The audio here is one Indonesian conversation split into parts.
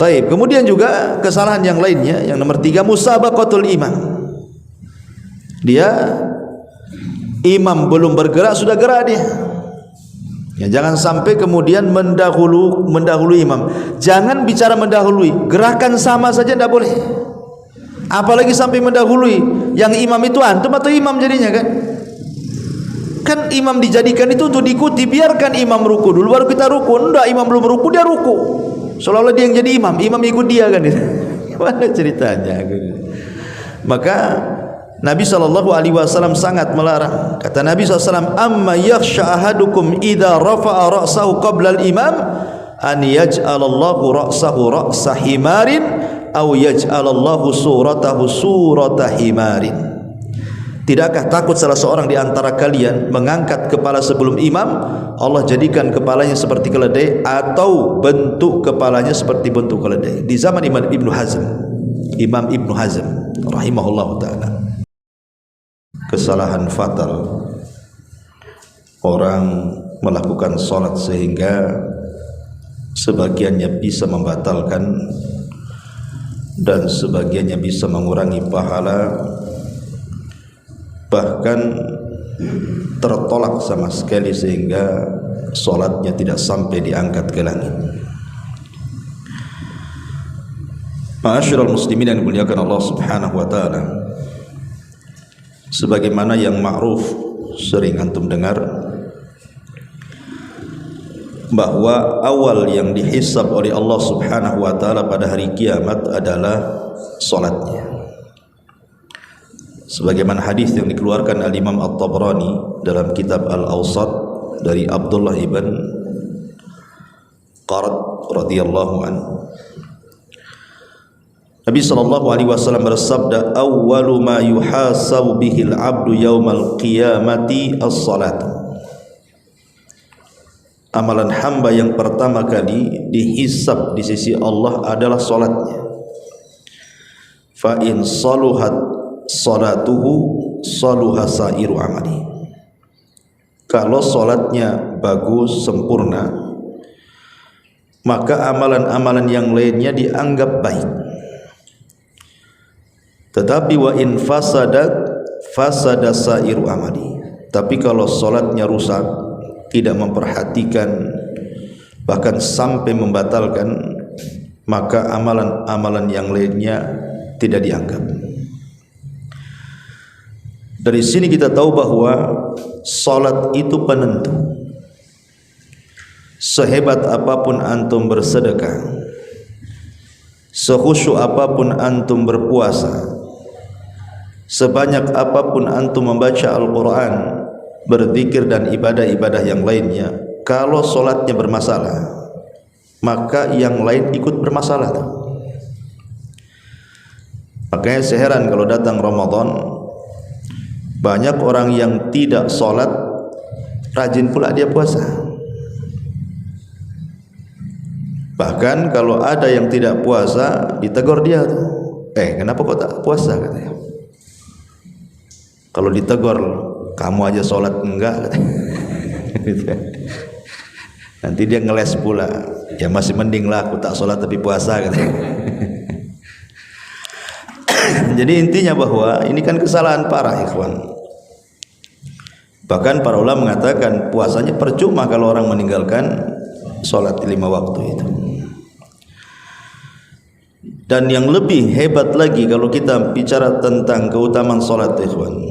Taib. Kemudian juga kesalahan yang lainnya, yang nomor 3, musabaqatul imam. Dia imam belum bergerak sudah gerak dia. Ya, jangan sampai kemudian mendahului imam. Jangan bicara mendahului, gerakan sama saja tidak boleh. Apalagi sampai mendahului. Yang imam itu antum atau imam jadinya kan? Kan imam dijadikan itu untuk diikuti. Biarkan imam ruku dulu baru kita ruku. Enggak, imam belum ruku dia ruku. Seolah-olah dia yang jadi imam, imam ikut dia kan. Mana ceritanya? Maka Nabi SAW sangat melarang. Kata Nabi SAW, amma yakhsha ahadukum idha rafa'a ra'sahu qabla al-imam an yaj'alallahu ra'sahu ra'sa himarin aw yaj'alallahu suratahu surata himarin. Tidakkah takut salah seorang di antara kalian mengangkat kepala sebelum imam, Allah jadikan kepalanya seperti keledai atau bentuk kepalanya seperti bentuk keledai. Di zaman Imam Ibnu Hazm rahimahullahu taala. Kesalahan fatal orang melakukan salat sehingga sebagiannya bisa membatalkan dan sebagiannya bisa mengurangi pahala, bahkan tertolak sama sekali sehingga solatnya tidak sampai diangkat ke langit. Ma'asyiral muslimin yang dimuliakan Allah Subhanahu wa taala, sebagaimana yang ma'ruf sering antum dengar bahwa awal yang dihisab oleh Allah Subhanahu wa taala pada hari kiamat adalah solatnya. Sebagaimana hadis yang dikeluarkan al-Imam At-Tabrani dalam kitab Al-Awsat dari Abdullah ibn Qarad radhiyallahu anhu, Nabi SAW bersabda, awwalu ma yuhasabu bihil abdu yaumal qiyamati as-salatu. Amalan hamba yang pertama kali dihisab di sisi Allah adalah salatnya. Fa in saluhat salatuhu saluha sairu amali. Kalau salatnya bagus sempurna, maka amalan-amalan yang lainnya dianggap baik. Tetapi wa in fasadat fasada sairu amali. Tapi kalau salatnya rusak, tidak memperhatikan, bahkan sampai membatalkan, maka amalan-amalan yang lainnya tidak dianggap. Dari sini kita tahu bahwa salat itu penentu. Sehebat apapun antum bersedekah, sekhusyuk apapun antum berpuasa, sebanyak apapun antum membaca Al-Quran, berzikir dan ibadah-ibadah yang lainnya, kalau salatnya bermasalah, maka yang lain ikut bermasalah. Makanya seheran kalau datang Ramadan, banyak orang yang tidak sholat, rajin pula dia puasa. Bahkan kalau ada yang tidak puasa, ditegur dia, kenapa kau tak puasa, katanya. Kalau ditegur, kamu aja sholat enggak, katanya. Nanti dia ngeles pula, ya masih mending lah aku tak sholat tapi puasa, katanya. Jadi intinya bahwa ini kan kesalahan parah, ikhwan. Bahkan para ulama mengatakan puasanya percuma kalau orang meninggalkan sholat 5 waktu itu. Dan yang lebih hebat lagi kalau kita bicara tentang keutamaan sholat, ikhwan,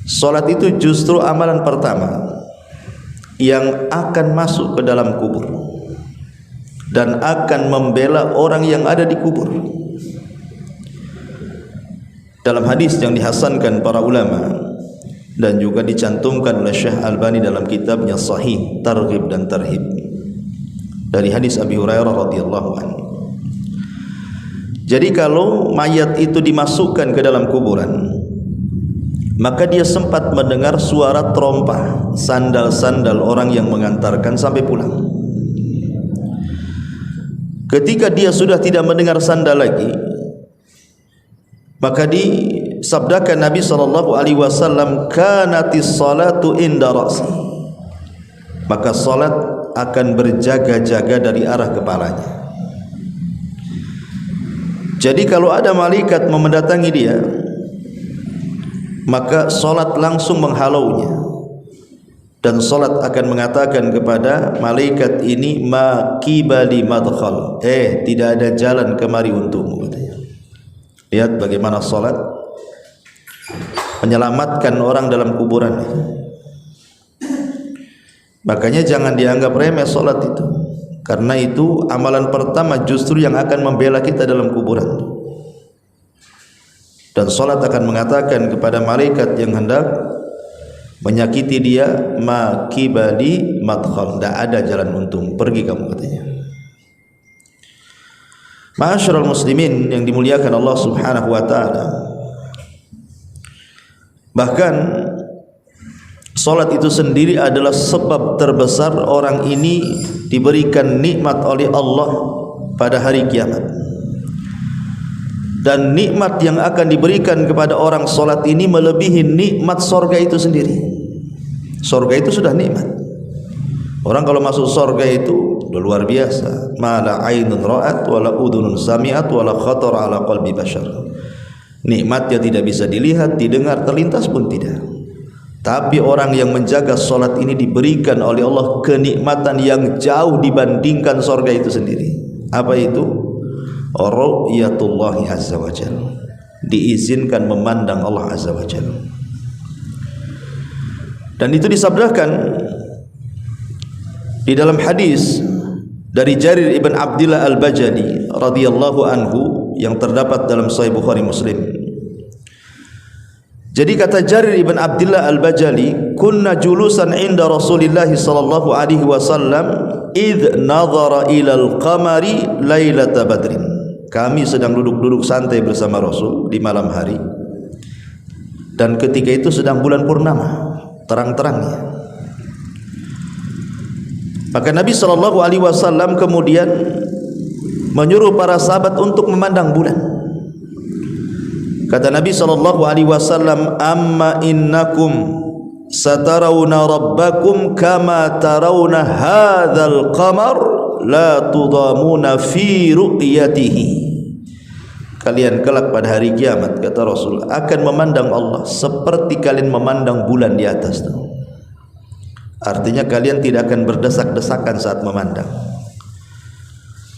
sholat itu justru amalan pertama yang akan masuk ke dalam kubur dan akan membela orang yang ada di kubur. Dalam hadis yang dihasankan para ulama dan juga dicantumkan oleh Syekh Albani dalam kitabnya Sahih Targhib dan Tarhib, dari hadis Abi Hurairah radhiyallahu anhu. Jadi kalau mayat itu dimasukkan ke dalam kuburan, maka dia sempat mendengar suara terompah sandal-sandal orang yang mengantarkan sampai pulang. Ketika dia sudah tidak mendengar sandal lagi, maka disabdakan Nabi SAW, kanatis salatu inda ra'si, maka salat akan berjaga-jaga dari arah kepalanya. Jadi kalau ada malaikat mendatangi dia, maka solat langsung menghalaunya, dan solat akan mengatakan kepada malaikat ini, ma qibali madkhal, tidak ada jalan kemari untukmu, katanya. Lihat bagaimana solat menyelamatkan orang dalam kuburan. Makanya jangan dianggap remeh solat itu, karena itu amalan pertama justru yang akan membela kita dalam kuburan. Dan solat akan mengatakan kepada malaikat yang hendak menyakiti dia, ma qibali madkhal, tidak ada jalan untung, pergi kamu, katanya. Ma'asyiral muslimin yang dimuliakan Allah Subhanahu wa taala, bahkan solat itu sendiri adalah sebab terbesar orang ini diberikan nikmat oleh Allah pada hari kiamat. Dan nikmat yang akan diberikan kepada orang solat ini melebihi nikmat sorga itu sendiri. Sorga itu sudah nikmat. Orang kalau masuk sorga itu sudah luar biasa. Ma la ainun ra'at wa la udhunun sami'at wa la khatara ala qalbi bashar. Nikmatnya tidak bisa dilihat, didengar, terlintas pun tidak. Tapi orang yang menjaga solat ini diberikan oleh Allah kenikmatan yang jauh dibandingkan sorga itu sendiri. Apa itu? Ru'yatullahi azza wa jalla, diizinkan memandang Allah azza wa jalla. Dan itu disabdakan di dalam hadis dari Jarir ibn Abdillah al-Bajali radhiyallahu anhu yang terdapat dalam Sahih Bukhari Muslim. Jadi kata Jarir ibn Abdillah al-Bajali, kunna julusan inda Rasulillah sallallahu alaihi wasallam id nadhara ila al-qamari lailata badrin. Kami sedang duduk-duduk santai bersama Rasul di malam hari, dan ketika itu sedang bulan purnama, terang-terangnya. Maka Nabi sallallahu alaihi wasallam kemudian menyuruh para sahabat untuk memandang bulan. Kata Nabi sallallahu alaihi wasallam, amma innakum satarawna rabbakum kama tarawna hadzal qamar la tudamuna fi ru'yatihi. Kalian kelak pada hari kiamat, kata Rasul, akan memandang Allah seperti kalian memandang bulan di atas itu. Artinya kalian tidak akan berdesak-desakan saat memandang.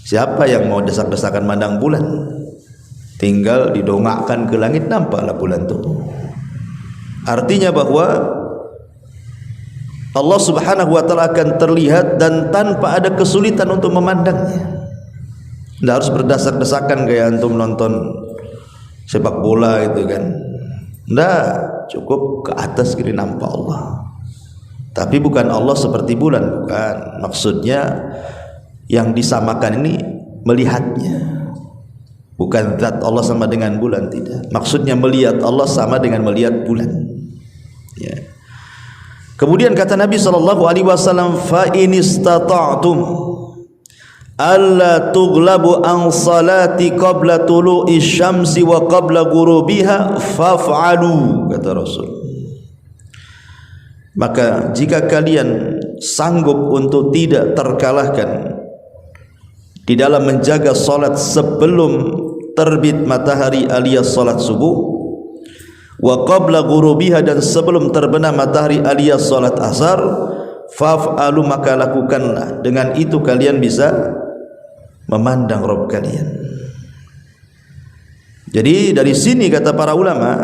Siapa yang mau desak-desakan mandang bulan? Tinggal didongakkan ke langit, nampaklah bulan itu. Artinya bahwa Allah Subhanahu wa taala akan terlihat dan tanpa ada kesulitan untuk memandangnya. Tidak harus berdesak-desakan kayak antum nonton sepak bola itu kan. Tidak, cukup ke atas kiri nampak Allah. Tapi bukan Allah seperti bulan, bukan. Maksudnya yang disamakan ini melihatnya. Bukan zat Allah sama dengan bulan, tidak. Maksudnya melihat Allah sama dengan melihat bulan. Ya. Kemudian kata Nabi sallallahu alaihi wasallam, fa in istata'tum alla tughlabu an salati qabla tulu'i syamsi wa qabla ghurubiha faf'alu, kata Rasul. Maka jika kalian sanggup untuk tidak terkalahkan di dalam menjaga salat sebelum terbit matahari alias salat subuh, wa qabla ghurubiha, dan sebelum terbenam matahari alias salat asar, faf'alu, maka lakukanlah. Dengan itu kalian bisa memandang Rabb kalian. Jadi dari sini kata para ulama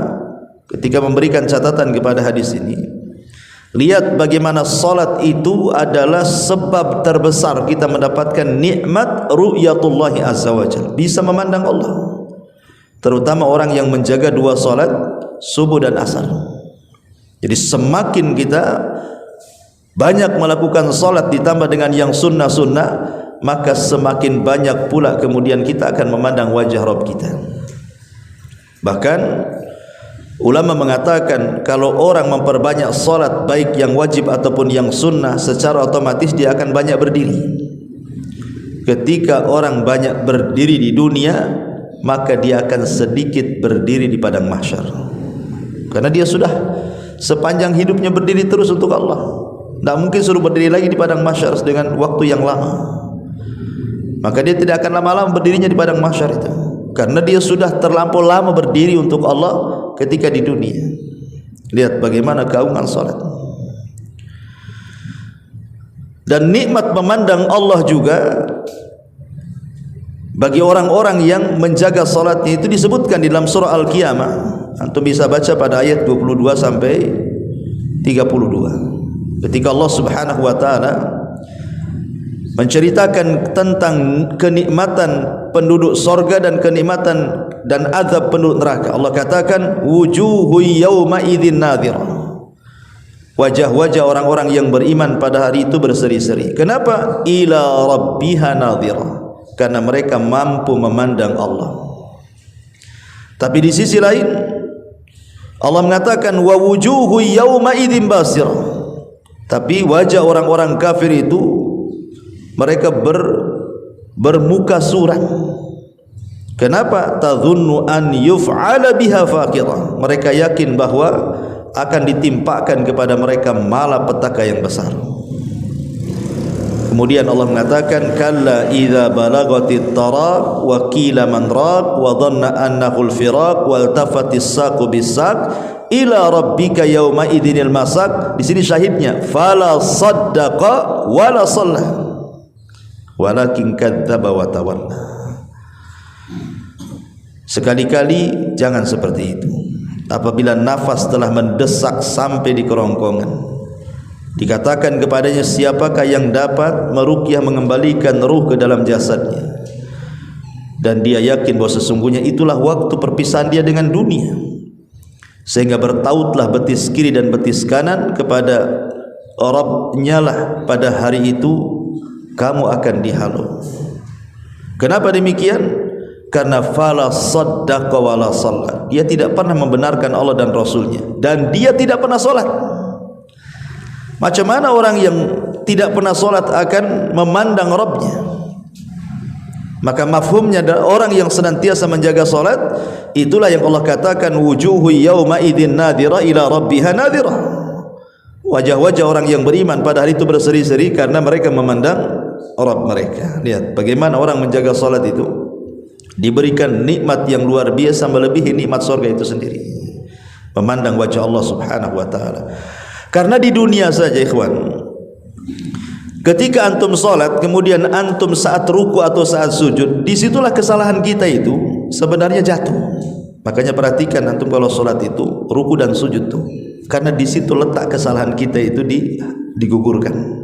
ketika memberikan catatan kepada hadis ini, lihat bagaimana salat itu adalah sebab terbesar kita mendapatkan nikmat ru'yatullahi azza wa jalla, bisa memandang Allah. Terutama orang yang menjaga dua salat subuh dan asar. Jadi semakin kita banyak melakukan salat ditambah dengan yang sunnah-sunnah, maka semakin banyak pula kemudian kita akan memandang wajah Rabb kita. Bahkan ulama mengatakan kalau orang memperbanyak salat baik yang wajib ataupun yang sunnah, secara otomatis dia akan banyak berdiri. Ketika orang banyak berdiri di dunia, maka dia akan sedikit berdiri di padang mahsyar. Karena dia sudah sepanjang hidupnya berdiri terus untuk Allah. Tidak mungkin suruh berdiri lagi di padang mahsyar dengan waktu yang lama. Maka dia tidak akan lama-lama berdirinya di padang mahsyar itu. karena dia sudah terlampau lama berdiri untuk Allah ketika di dunia. Lihat bagaimana keagungan salat. Dan nikmat memandang Allah juga bagi orang-orang yang menjaga salatnya itu disebutkan di dalam surah Al-Qiyamah. Antum bisa baca pada ayat 22 sampai 32. Ketika Allah Subhanahu wa taala menceritakan tentang kenikmatan penduduk sorga dan kenikmatan dan azab penduduk neraka, Allah katakan wujuhu yawma idzin nadhirah. Wajah-wajah orang-orang yang beriman pada hari itu berseri-seri. Kenapa? Ila rabbiha nadhirah, karena mereka mampu memandang Allah. Tapi di sisi lain Allah mengatakan wa wujuhu yawma idzin basirah, tapi wajah orang-orang kafir itu mereka bermuka suram. Kenapa? Tadhunnu an yuf'ala biha faqirah. Mereka yakin bahwa akan ditimpakan kepada mereka malapetaka yang besar. Kemudian Allah mengatakan kalla idza balagatit taraq wa qila man raq wa dhanna annahu al-firaq wal tafatis saqu bis-saq ila rabbika yauma idzinil masaq. Di sini syahidnya fala saddaqa wala shalla walakin kadzdzaba wa tawalla. Sekali-kali jangan seperti itu. Apabila nafas telah mendesak sampai di kerongkongan, dikatakan kepadanya siapakah yang dapat meruqyah mengembalikan ruh ke dalam jasadnya, dan dia yakin bahwa sesungguhnya itulah waktu perpisahan dia dengan dunia, sehingga bertautlah betis kiri dan betis kanan kepada Rabb-Nya lah pada hari itu kamu akan dihalau. Kenapa demikian? Karena fala saddaqa wala shalla, dia tidak pernah membenarkan Allah dan Rasulnya, dan dia tidak pernah solat. Macam mana orang yang tidak pernah solat akan memandang Rabbnya? Maka mafhumnya adalah orang yang senantiasa menjaga solat, itulah yang Allah katakan wujuhu yawma idzin nadhira ila rabbiha nadhira. Wajah-wajah orang yang beriman pada hari itu berseri-seri karena mereka memandang Rabb mereka. Lihat bagaimana orang menjaga solat itu diberikan nikmat yang luar biasa melebihi nikmat surga itu sendiri, memandang wajah Allah Subhanahu wa taala. Karena di dunia saja ikhwan, ketika antum salat kemudian antum saat ruku atau saat sujud, disitulah kesalahan kita itu sebenarnya jatuh. Makanya perhatikan antum kalau salat itu ruku dan sujud tuh, karena di situ letak kesalahan kita itu digugurkan.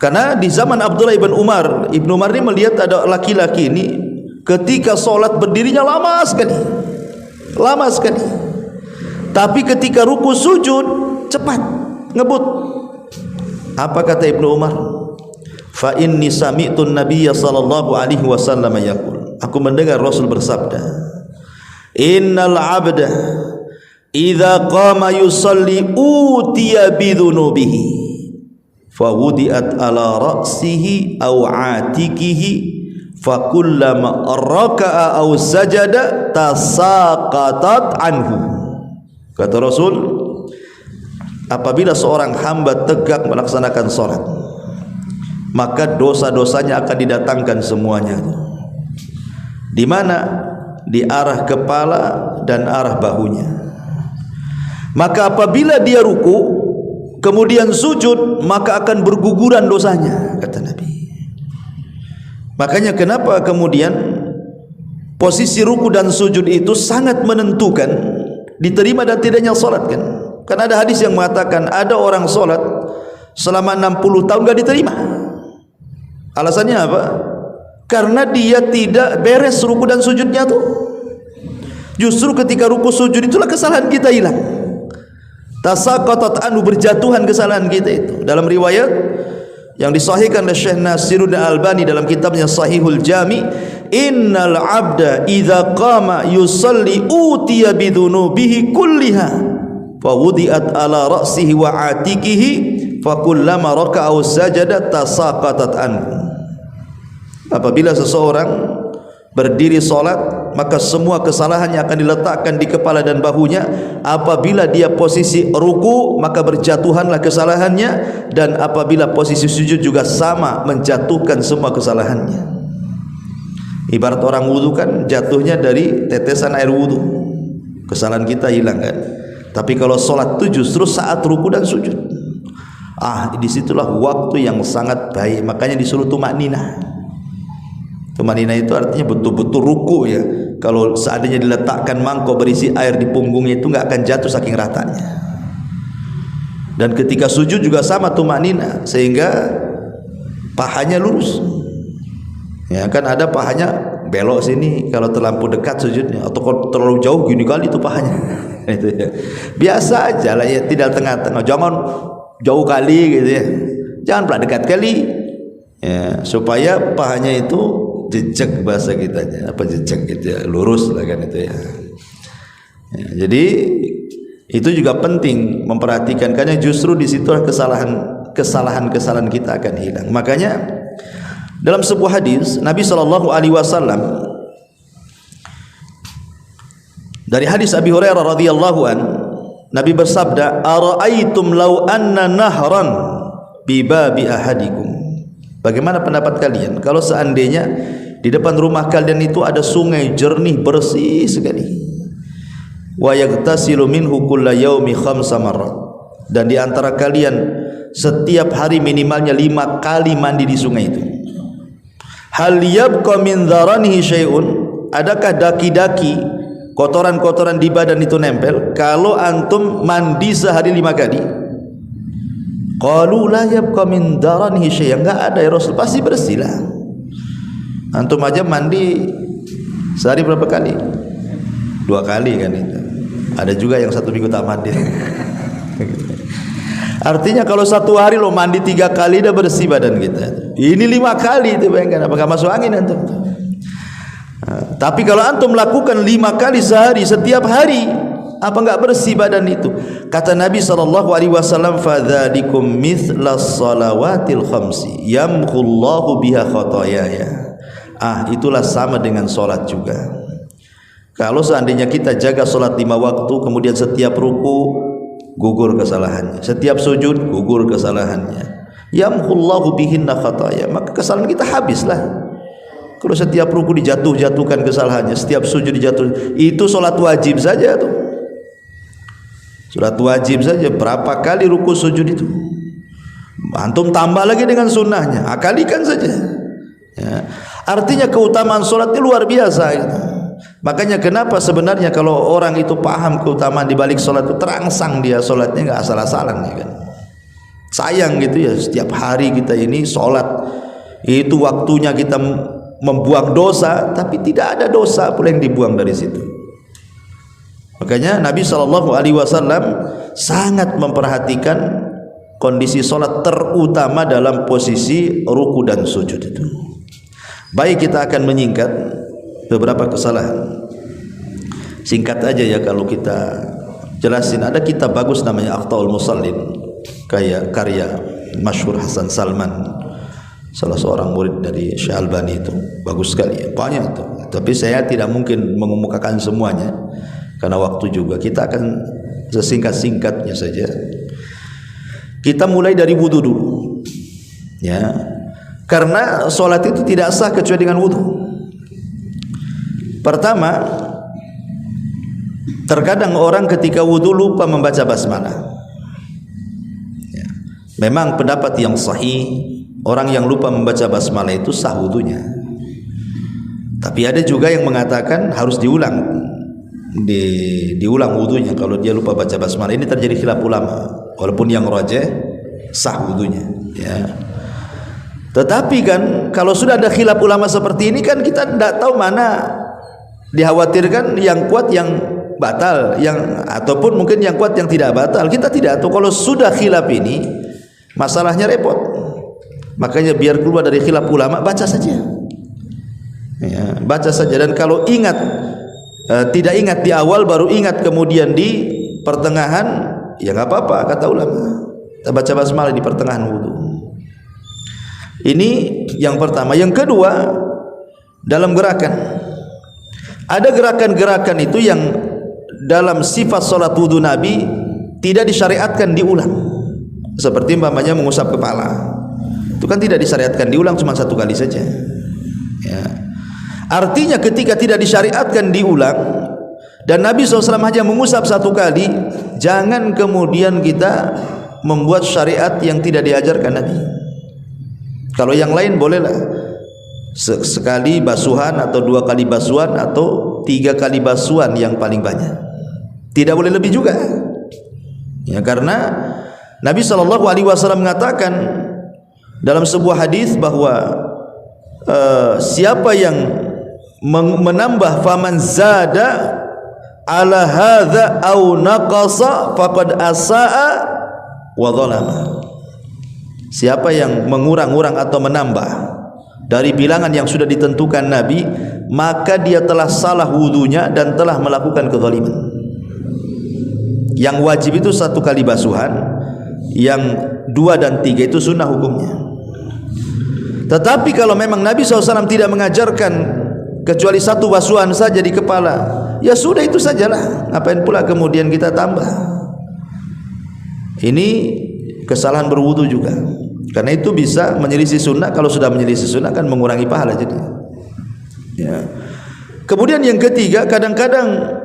Karena di zaman Abdullah ibn Umar ini melihat ada laki-laki ini ketika solat berdirinya lama sekali. Tapi ketika ruku sujud cepat, ngebut. Apa kata Ibnu Umar? Fa inni sami'tu an-nabiyya sallallahu alaihi wasallam yaqul. Aku mendengar Rasul bersabda, innal 'abda idza qama yusalli utiya bidzunubihi fawudiat ala ra'sihi aw atikihi fakullama raka'a aw sajada tasaqatat anhu. Kata Rasul, apabila seorang hamba tegak melaksanakan salat, maka dosa-dosanya akan didatangkan semuanya. Di mana? Di arah kepala dan arah bahunya. Maka apabila dia ruku kemudian sujud, maka akan berguguran dosanya, kata Nabi. Makanya kenapa kemudian posisi ruku dan sujud itu sangat menentukan diterima dan tidaknya salat kan? Karena ada hadis yang mengatakan ada orang salat selama 60 tahun enggak diterima. Alasannya apa? Karena dia tidak beres ruku dan sujudnya tuh. Justru ketika ruku sujud itulah kesalahan kita hilang. Tasaqatat anhu, berjatuhan kesalahan kita itu. Dalam riwayat yang disahihkan oleh Syekh Nasiruddin Albani dalam kitabnya Sahihul Jami, innal 'abda idza qama yusalli utiya bidzunubihi kulliha fa wudi'at ala ra'sihi wa atikihi fa kullama raka'a sajada tasaqatat anhu. Apabila seseorang berdiri salat, maka semua kesalahannya akan diletakkan di kepala dan bahunya. Apabila dia posisi ruku, maka berjatuhanlah kesalahannya, dan apabila posisi sujud juga sama, menjatuhkan semua kesalahannya. Ibarat orang wudu kan jatuhnya dari tetesan air wudu, kesalahan kita hilang kan. Tapi kalau sholat itu justru saat ruku dan sujud. Disitulah waktu yang sangat baik. Makanya disuruh tumakninah. Tumakninah itu artinya betul-betul ruku ya. Kalau seandainya diletakkan mangkok berisi air di punggungnya itu nggak akan jatuh saking ratanya. Dan ketika sujud juga sama tumakninah, sehingga pahanya lurus. Ya kan ada pahanya belok sini kalau terlampau dekat sujudnya, atau kalau terlalu jauh gini kali itu pahanya. Itu ya. Biasa aja lah ya, tidak tengah-tengah. Jangan jauh kali gitu ya. Jangan pula dekat kali. Ya, supaya pahanya itu jejak bahasa kitanya. Apa jejak gitu ya, lurus lah kan itu ya. Jadi itu juga penting memperhatikan, karena justru di situ kesalahan kita akan hilang. Makanya dalam sebuah hadis Nabi SAW, dari hadis Abi Hurairah radhiyallahu an, Nabi bersabda, "Ara'aitum law anna nahran bi babi ahadikum." Bagaimana pendapat kalian kalau seandainya di depan rumah kalian itu ada sungai jernih bersih sekali, wa yaghtasilu minhu kulla yaumi 5 marrat, dan di antara kalian setiap hari minimalnya 5 kali mandi di sungai itu. Hal yabqa min dharanihi syai'un, adakah daki-daki kotoran-kotoran di badan itu nempel kalau antum mandi sehari 5 kali? Qalu la yabqa min dharanihi syai'un, enggak ada ya Rasul, pasti bersih lah. Antum aja mandi sehari berapa kali? 2 kali kan itu. Ada juga yang 1 minggu tak mandi. Artinya kalau 1 hari lo mandi 3 kali dah bersih badan kita. Ini 5 kali itu, bayangkan apakah masuk angin antum? Tapi kalau antum melakukan 5 kali sehari setiap hari, apa enggak bersih badan itu? Kata Nabi SAW, "Fadzalikum mithlas salawatil khamsi yamhullahu biha khotoyaya." Itulah sama dengan solat juga. Kalau seandainya kita jaga solat 5 waktu, kemudian setiap ruku gugur kesalahannya, setiap sujud gugur kesalahannya, yamhullahu bihinna khataya, maka kesalahan kita habislah. Kalau setiap ruku dijatuhkan kesalahannya, setiap sujud dijatuh, itu solat wajib saja tuh. Solat wajib saja berapa kali ruku sujud itu, antum tambah lagi dengan sunnahnya, akalikan saja ya. Artinya keutamaan solat itu luar biasa gitu. Makanya kenapa sebenarnya kalau orang itu paham keutamaan di balik solat itu, terangsang dia solatnya nggak asal-asalan ya kan. Sayang gitu ya, setiap hari kita ini solat itu waktunya kita membuang dosa, tapi tidak ada dosa pula yang dibuang dari situ. Makanya Nabi SAW sangat memperhatikan kondisi solat, terutama dalam posisi ruku dan sujud itu. Baik, kita akan menyingkat beberapa kesalahan. Singkat aja ya kalau kita jelasin. Ada kitab bagus namanya Akhtaul Musallin, karya masyhur Hasan Salman, salah seorang murid dari Syekh Albani, itu bagus sekali ya, banyak tuh. Tapi saya tidak mungkin mengemukakan semuanya karena waktu juga. Kita akan sesingkat-singkatnya saja. Kita mulai dari wudu dulu ya, karena solat itu tidak sah kecuali dengan wudu. Pertama, terkadang orang ketika wudu lupa membaca basmalah ya. Memang pendapat yang sahih, orang yang lupa membaca basmalah itu sah wudunya. Tapi ada juga yang mengatakan harus diulang wudunya kalau dia lupa baca basmalah. Ini terjadi khilaf ulama, walaupun yang rajih sah wudunya ya. Tetapi kan kalau sudah ada khilaf ulama seperti ini kan kita tidak tahu mana dikhawatirkan yang kuat yang batal, ataupun mungkin yang kuat yang tidak batal. Kita tidak tahu. Kalau sudah khilaf ini, masalahnya repot. Makanya biar keluar dari khilaf ulama, baca saja ya, baca saja. Dan kalau ingat tidak ingat di awal, baru ingat kemudian di pertengahan, ya nggak apa-apa kata ulama. Kita baca basmalah di pertengahan wudu. Ini yang pertama. Yang kedua, dalam gerakan, ada gerakan-gerakan itu yang dalam sifat solat wudu Nabi tidak disyariatkan diulang. Seperti umpamanya mengusap kepala, itu kan tidak disyariatkan diulang, cuma 1 kali saja ya. Artinya ketika tidak disyariatkan diulang dan Nabi SAW hanya mengusap satu kali, jangan kemudian kita membuat syariat yang tidak diajarkan Nabi. Kalau yang lain bolehlah sekali basuhan atau 2 kali basuhan atau 3 kali basuhan yang paling banyak, tidak boleh lebih juga ya, karena Nabi SAW mengatakan dalam sebuah hadis bahwa siapa yang menambah faman zada ala hadza au naqasa faqad asaa wa zalama. Siapa yang mengurang-urang atau menambah dari bilangan yang sudah ditentukan Nabi, maka dia telah salah wudunya dan telah melakukan kezaliman. Yang wajib itu 1 kali basuhan, yang 2 dan 3 itu sunnah hukumnya. Tetapi kalau memang Nabi SAW tidak mengajarkan kecuali 1 basuhan saja di kepala, ya sudah itu sajalah. Ngapain pula kemudian kita tambah? Ini kesalahan berwudu juga. Karena itu bisa menyelisih sunnah. Kalau sudah menyelisih sunnah kan mengurangi pahala jadi. Ya. Kemudian yang ketiga, kadang-kadang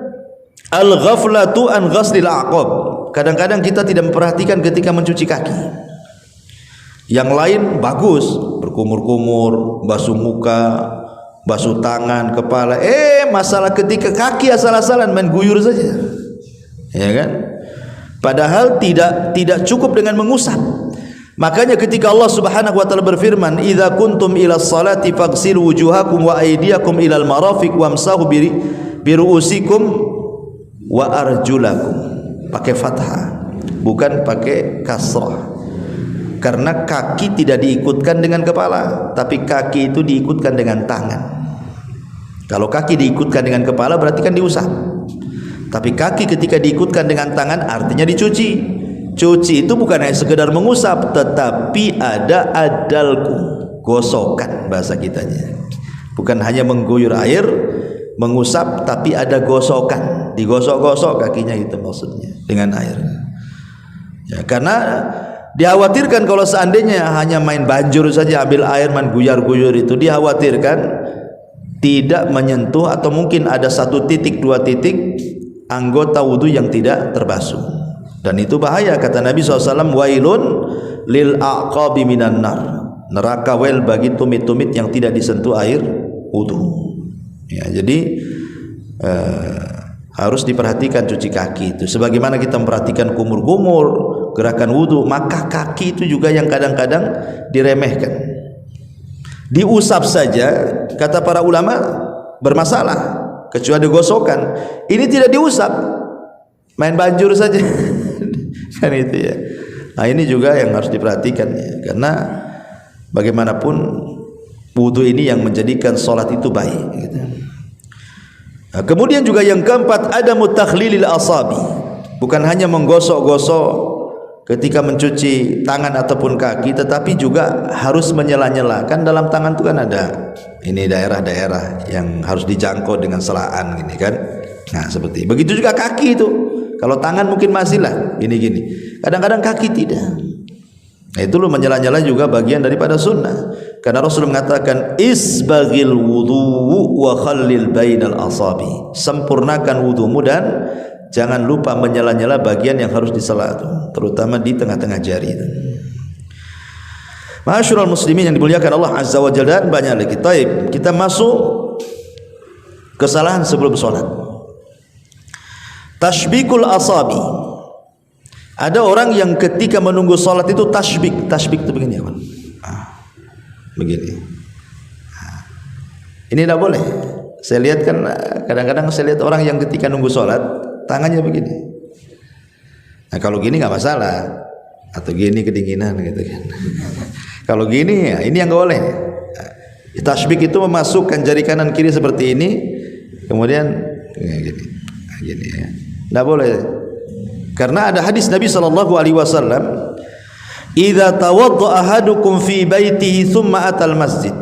al-ghaflatu an ghaslil a'qab. Kadang-kadang kita tidak memperhatikan ketika mencuci kaki. Yang lain bagus, berkumur-kumur, basuh muka, basuh tangan, kepala. Masalah ketika kaki asal-asalan main guyur saja. Ya kan? Padahal tidak cukup dengan mengusap. Makanya ketika Allah Subhanahu wa taala berfirman, "Idza kuntum ila sholati faghsilu wujuhakum wa aydiyakum ilal marafiq wamsahu bi ru'usikum wa arjulakum." Pakai fathah, bukan pakai kasrah. Karena kaki tidak diikutkan dengan kepala, tapi kaki itu diikutkan dengan tangan. Kalau kaki diikutkan dengan kepala berarti kan diusap. Tapi kaki ketika diikutkan dengan tangan artinya dicuci. Cuci itu bukan hanya sekedar mengusap, tetapi ada adalku, gosokan bahasa kitanya. Bukan hanya mengguyur air, mengusap, tapi ada gosokan, digosok-gosok kakinya itu maksudnya dengan air. Ya, karena dikhawatirkan kalau seandainya hanya main banjur saja, ambil air main guyar-guyur itu, dikhawatirkan tidak menyentuh atau mungkin ada 1 titik 2 titik anggota wudu yang tidak terbasuh. Dan itu bahaya, kata Nabi SAW, wailun lil a'qabi minan nar, neraka wel bagi tumit-tumit yang tidak disentuh air wudu. Ya, jadi harus diperhatikan cuci kaki itu. Sebagaimana kita memperhatikan kumur-kumur, gerakan wudu, maka kaki itu juga yang kadang-kadang diremehkan. Diusap saja, kata para ulama, bermasalah, kecuali digosokan. Ini tidak diusap, main banjur saja. Kan itu ya. Nah ini juga yang harus diperhatikan ya, karena bagaimanapun wudu ini yang menjadikan solat itu baik gitu. Nah, kemudian juga yang keempat, ada mutakhlilil asabi, bukan hanya menggosok-gosok ketika mencuci tangan ataupun kaki, tetapi juga harus menyela-nyela. Kan dalam tangan itu kan ada ini daerah-daerah yang harus dijangkau dengan selaan gini kan. Nah seperti begitu juga kaki itu. Kalau tangan mungkin masih lah gini-gini, kadang-kadang kaki tidak. Nah itu loh, menyela-nyela juga bagian daripada sunnah. Karena Rasul mengatakan, isbagil wudu wa khallil bainal asabi, sempurnakan wudumu dan jangan lupa menyela-nyela bagian yang harus disela, terutama di tengah-tengah jari. Ma'asyiral muslimin yang dimuliakan Allah Azza wa Jalla, banyak lagi. Taib, kita masuk kesalahan sebelum sholat. Tashbikul asabi. Ada orang yang ketika menunggu sholat itu tashbik. Tashbik itu begini ya, begini. Ini tidak boleh. Saya lihat kan kadang-kadang saya lihat orang yang ketika nunggu sholat tangannya begini. Nah kalau gini nggak masalah, atau gini kedinginan gitu kan. Kalau gini ya ini yang nggak boleh. Tashbik itu memasukkan jari kanan kiri seperti ini, kemudian gini, gini ya. Tidak boleh. Karena ada hadis Nabi SAW, idza tawadda ahadukum fi baitihi thumma atal masjid,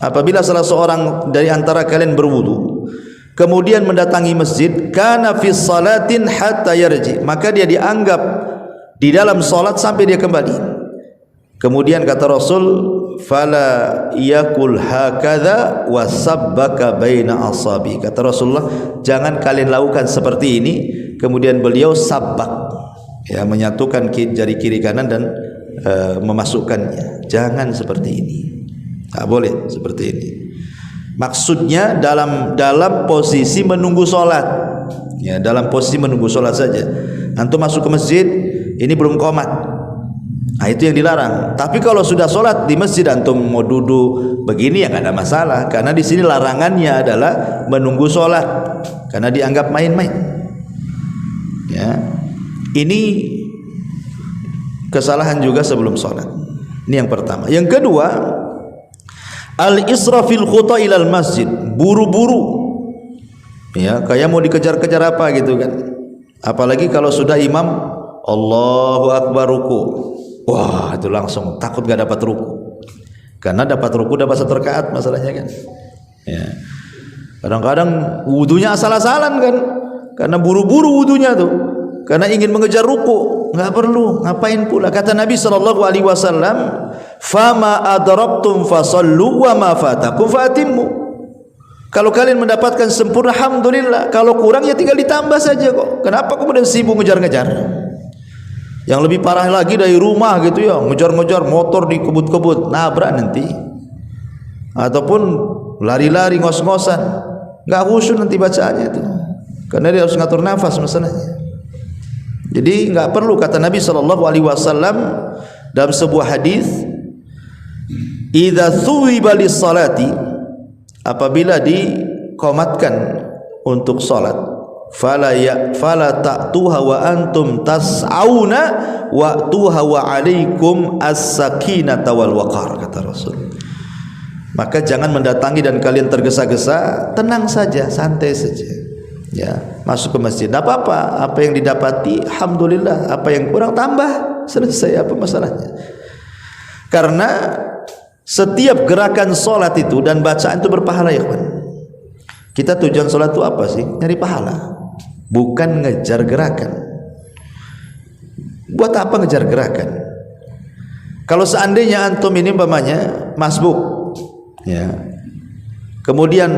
apabila salah seorang dari antara kalian berwudu kemudian mendatangi masjid, kana fi salatin hatta yarji, maka dia dianggap di dalam salat sampai dia kembali. Kemudian kata Rasul, fala yakul hakadha wasabbaka baina asabi. Kata Rasulullah, jangan kalian lakukan seperti ini. Kemudian beliau sabbak, ya, menyatukan jari kiri kanan dan memasukkannya. Jangan seperti ini, tak boleh seperti ini. Maksudnya dalam posisi menunggu sholat, ya, dalam posisi menunggu sholat saja. Antum masuk ke masjid, ini belum qomat, nah itu yang dilarang. Tapi kalau sudah sholat di masjid, antum mau duduk begini ya nggak ada masalah, karena di sini larangannya adalah menunggu sholat, karena dianggap main-main. Ya, ini kesalahan juga sebelum sholat. Ini yang pertama. Yang kedua, al-israfil khuta ilal masjid, buru-buru, ya, kayak mau dikejar-kejar apa gitu kan. Apalagi kalau sudah imam Allahu Akbar ruku, wah itu langsung takut gak dapat ruku, karena dapat ruku dapat 1 rakaat masalahnya kan. Ya, kadang-kadang wudunya asal-asalan kan, karena buru-buru wudunya tuh, karena ingin mengejar ruku. Nggak perlu, ngapain pula. Kata Nabi SAW, fama adraktum fasallu wa ma fatakum fatimmu. Kalau kalian mendapatkan sempurna, alhamdulillah. Kalau kurang ya tinggal ditambah saja kok. Kenapa kemudian sibuk ngejar-ngejar? Yang lebih parah lagi dari rumah gitu ya, ngejar-ngejar motor di kebut-kebut, nabrak nanti. Ataupun lari-lari ngos-ngosan, nggak khusyuk nanti bacaannya itu, karena dia harus ngatur nafas masalahnya. Jadi nggak perlu. Kata Nabi SAW dalam sebuah hadis, idza thuwiba lis-salati, apabila dikomatkan untuk salat, fala ta'tuha wa antum tas'auna wa'tuha wa 'alaikum as-sakinata wal waqar, kata Rasul. Maka jangan mendatangi dan kalian tergesa-gesa, tenang saja, santai saja, ya, masuk ke masjid, tidak apa-apa. Apa yang didapati alhamdulillah, apa yang kurang tambah, selesai, apa masalahnya. Karena setiap gerakan sholat itu dan bacaan itu berpahala, ya kawan. Kita tujuan sholat itu apa sih? Nyari pahala, bukan ngejar gerakan. Buat apa ngejar gerakan? Kalau seandainya antum ini umpamanya masbuk, ya, kemudian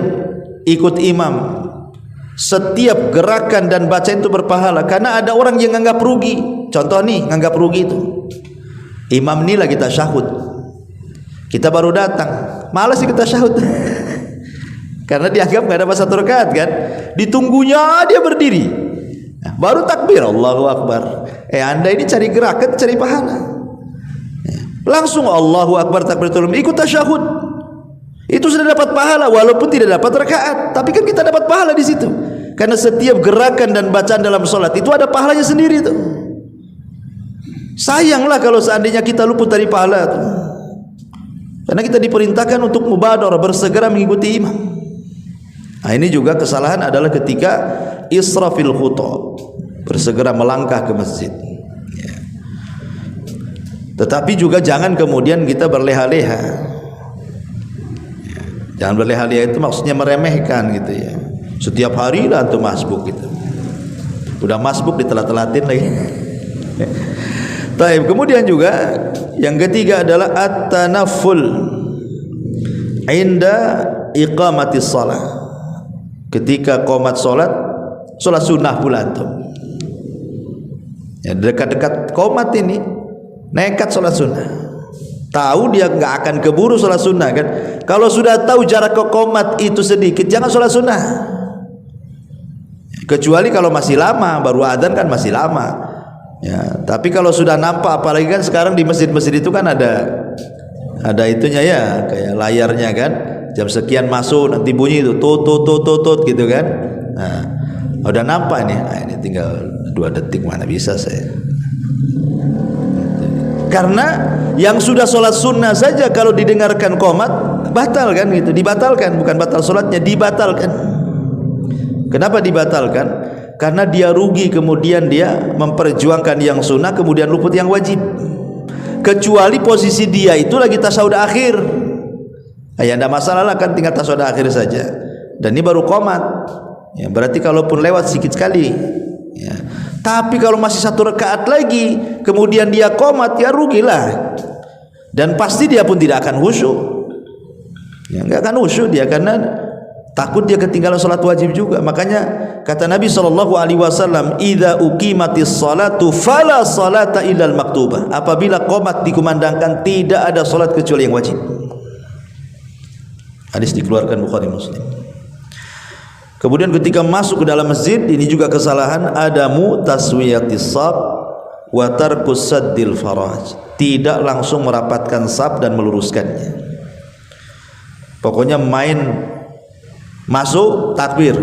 ikut imam, setiap gerakan dan bacaan itu berpahala, karena ada orang yang nganggap rugi. Contoh nih, nganggap rugi itu, imam ini lagi tasyahud, kita baru datang, malas kita tasyahud karena dianggap nggak dapat 1 rakaat kan, ditunggunya dia berdiri, nah, baru takbir Allahu Akbar. Anda ini cari gerakan, cari pahala, langsung Allahu Akbar takbiratul ihram, ikut tasyahud, itu sudah dapat pahala walaupun tidak dapat rakaat, tapi kan kita dapat pahala di situ, karena setiap gerakan dan bacaan dalam sholat itu ada pahalanya sendiri tuh. Sayanglah kalau seandainya kita luput dari pahala tuh, karena kita diperintahkan untuk mubadarah, bersegera mengikuti imam. Nah, ini juga kesalahan adalah ketika israfil khuta, bersegera melangkah ke masjid, ya. Tetapi juga jangan kemudian kita berleha-leha, ya. Jangan berleha-leha itu maksudnya meremehkan gitu ya. Setiap hari lah antum masbuk gitu, udah masbuk ditelat-telatin lagi. Taib. Kemudian juga yang ketiga adalah at-tanafful inda iqamatis shalah. Ketika qomat salat sunnah pula antum, ya, dekat-dekat qomat ini nekat salat sunnah, tahu dia nggak akan keburu salat sunnah kan. Kalau sudah tahu jarak ke qomat itu sedikit, jangan salat sunnah, kecuali kalau masih lama, baru adzan kan masih lama, ya. Tapi kalau sudah nampak, apalagi kan sekarang di masjid-masjid itu kan ada itunya ya, kayak layarnya kan, jam sekian masuk, nanti bunyi itu tut gitu kan. Nah, udah nampak nih, nah, ini tinggal 2 detik, mana bisa saya. Karena yang sudah sholat sunnah saja kalau didengarkan qomat batal kan gitu, dibatalkan, bukan batal sholatnya, dibatalkan. Kenapa dibatalkan? Karena dia rugi, kemudian dia memperjuangkan yang sunnah, kemudian luput yang wajib. Kecuali posisi dia itu lagi tasyahud akhir, ya tidak masalah lah kan, tinggal tasyahud akhir saja, dan ini baru qomat, ya, berarti kalaupun lewat sedikit sekali, ya. Tapi kalau masih 1 rakaat lagi kemudian dia qomat, ya rugilah. dan pasti dia pun tidak akan khusyuk. Ya, nggak akan khusyuk dia karena takut dia ketinggalan salat wajib juga. Makanya kata Nabi SAW, idza uqimatis salatu fala salata illal maktubah. Apabila qomat dikumandangkan, tidak ada salat kecuali yang wajib. Hadis dikeluarkan Bukhari Muslim. Kemudian ketika masuk ke dalam masjid, ini juga kesalahan, adamu taswiyatis shaf wa tarkus saddil faraj. Tidak langsung merapatkan saf dan meluruskannya. Pokoknya main masuk takbir,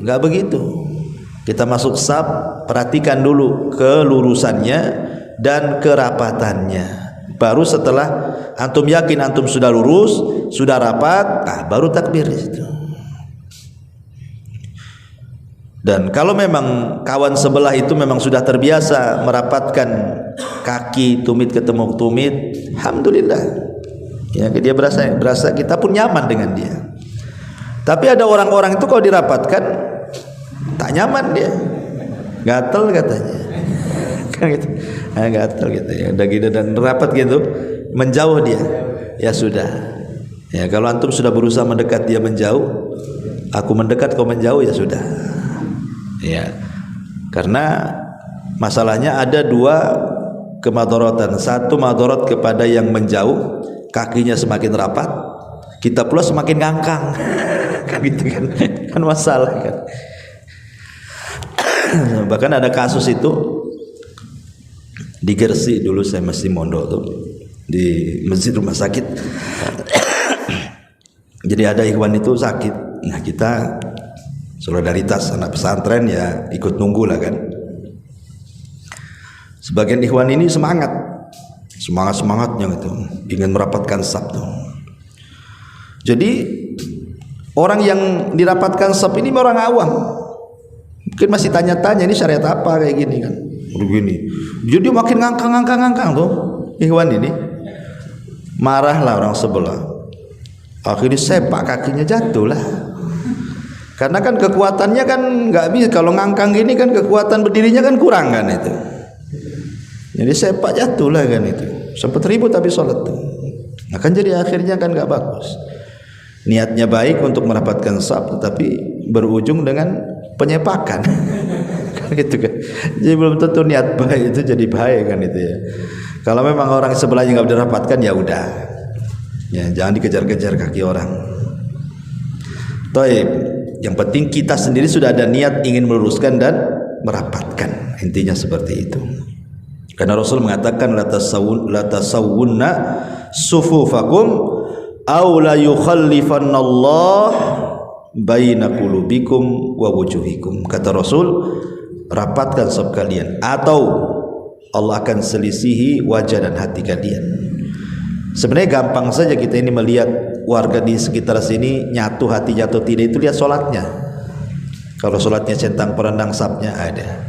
enggak begitu. Kita masuk saf, perhatikan dulu kelurusannya dan kerapatannya. Baru setelah antum yakin antum sudah lurus, sudah rapat, baru takbir di situ. Dan kalau memang kawan sebelah itu memang sudah terbiasa merapatkan kaki tumit ketemu tumit, alhamdulillah. Ya, dia berasa kita pun nyaman dengan dia. Tapi ada orang-orang itu kalau dirapatkan tak nyaman dia, gatel katanya, kan gitu, gatel gitu ya, udah gitu dan rapat gitu, menjauh dia. Ya sudah, ya kalau antum sudah berusaha mendekat dia menjauh, aku mendekat kau menjauh, ya sudah. Ya, karena masalahnya ada dua kemadharatan. Satu madharat kepada yang menjauh, kakinya semakin rapat, kita pula semakin ngangkang. Kan gitu kan masalah kan. Bahkan ada kasus itu di Gresik dulu, saya masih mondok tuh di masjid rumah sakit. Jadi ada ikhwan itu sakit, nah kita solidaritas anak pesantren ya ikut nunggu lah kan. Sebagian ikhwan ini semangatnya gitu, ingin merapatkan saf tuh. Jadi orang yang dirapatkan saf ini orang awam, mungkin masih tanya-tanya ini syariat apa kayak gini kan, begini. Jadi dia makin ngangkang tuh ikhwan ini. Marahlah orang sebelah, akhirnya sepak kakinya jatuh lah. Karena kan kekuatannya kan nggak bisa, kalau ngangkang gini kan kekuatan berdirinya kan kurang kan itu. Jadi sepak jatuh lah kan itu. Sempat ribut tapi sholat tuh. Nah kan jadi akhirnya kan nggak bagus. Niatnya baik untuk merapatkan saf, tetapi berujung dengan penyepakan. Kan gitu kan. Jadi belum tentu niat baik itu jadi baik kan itu ya. Kalau memang orang sebelahnya nggak dirapatkan ya udah. Ya jangan dikejar-kejar kaki orang. Taib. Yang penting kita sendiri sudah ada niat ingin meluruskan dan merapatkan. Intinya seperti itu. Karena Rasul mengatakan la tasawwunna sufufakum aw la yukhallifannallah baina qulubikum wa wujuhikum. Kata Rasul, rapatkan saf kalian atau Allah akan selisihi wajah dan hati kalian. Sebenarnya gampang saja kita ini melihat warga di sekitar sini nyatu hatinya atau tidak, itu lihat sholatnya. Kalau sholatnya centang perenang safnya ada,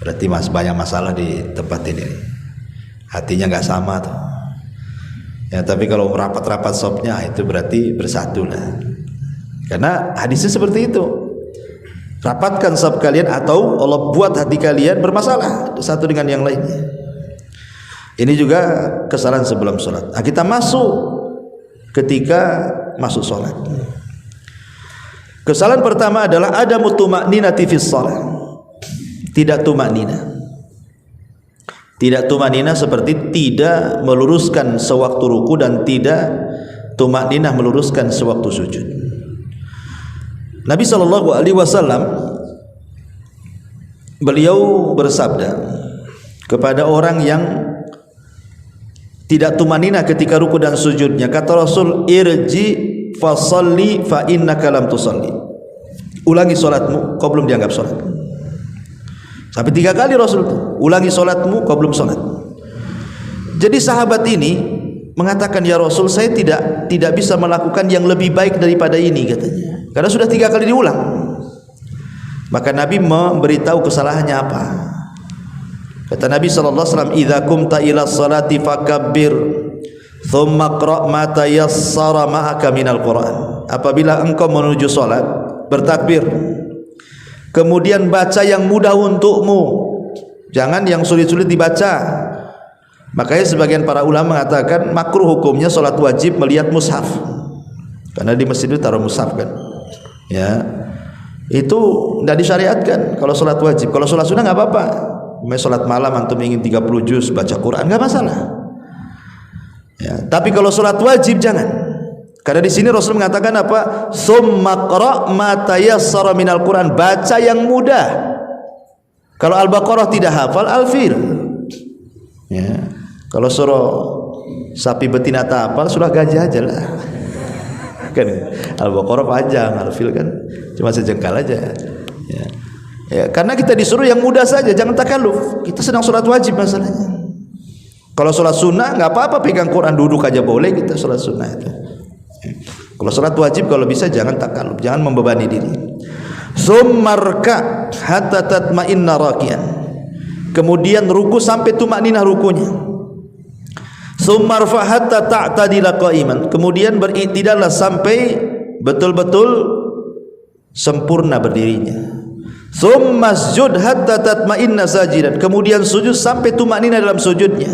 berarti banyak masalah di tempat ini. Hatinya nggak sama tuh. Ya tapi kalau rapat-rapat safnya itu berarti bersatu lah. Karena hadisnya seperti itu. Rapatkan saf kalian atau Allah buat hati kalian bermasalah satu dengan yang lainnya. Ini juga kesalahan sebelum sholat. Nah, kita masuk ketika masuk sholat. Kesalahan pertama adalah ada tuma'ninati fis sholat. Tidak tuma'nina. Tidak tuma'nina seperti tidak meluruskan sewaktu ruku dan tidak tuma'ninah meluruskan sewaktu sujud. Nabi SAW beliau bersabda kepada orang yang tidak tumanina ketika ruku dan sujudnya, kata Rasul, irji fasalli fa innaka lam tusalli. Ulangi salatmu, kau belum dianggap salat. Sampai 3 kali Rasul itu, ulangi salatmu, kau belum salat. Jadi sahabat ini mengatakan, ya Rasul, saya tidak bisa melakukan yang lebih baik daripada ini, katanya. Karena sudah 3 kali diulang. Maka Nabi memberitahu kesalahannya apa. Kata Nabi SAW, idza kumta ila salati fakabbir thumma qra' ma tayassara ma'aka minal Qur'an. Apabila engkau menuju salat, bertakbir, kemudian baca yang mudah untukmu, jangan yang sulit-sulit dibaca. Makanya sebagian para ulama mengatakan makruh hukumnya solat wajib melihat mushaf, karena di masjid itu taruh mushaf kan. Ya, itu tidak disyariatkan kalau solat wajib. Kalau solat sunnah nggak apa-apa. Solat malam antum ingin 30 juz baca Quran nggak masalah. Ya, tapi kalau solat wajib jangan. Karena di sini Rasul mengatakan apa? Tsumma qra' ma tayassara minal Quran, baca yang mudah. Kalau Al-Baqarah tidak hafal, Al-Fil. Ya. Kalau surah sapi betina tak hafal, surah gajah aja lah. Kan Al-Baqarah panjang, Al-Fil kan cuma sejengkal aja. Ya. Ya, karena kita disuruh yang mudah saja, jangan takalluf. Kita sedang sholat wajib masalahnya. Kalau sholat sunnah nggak apa-apa, pegang Quran duduk aja boleh kita sholat sunnah itu. Kalau sholat wajib kalau bisa jangan takalluf, jangan membebani diri. Tsummarka hatta tatma'inna rakian. Kemudian ruku sampai tumakninah rukunya. Tsummarfa hatta ta'tadila qa'iman. Kemudian beritidallah sampai betul-betul sempurna berdirinya. Tsummasjud hatta tatma'inna sajidan. Kemudian sujud sampai tumakninah dalam sujudnya.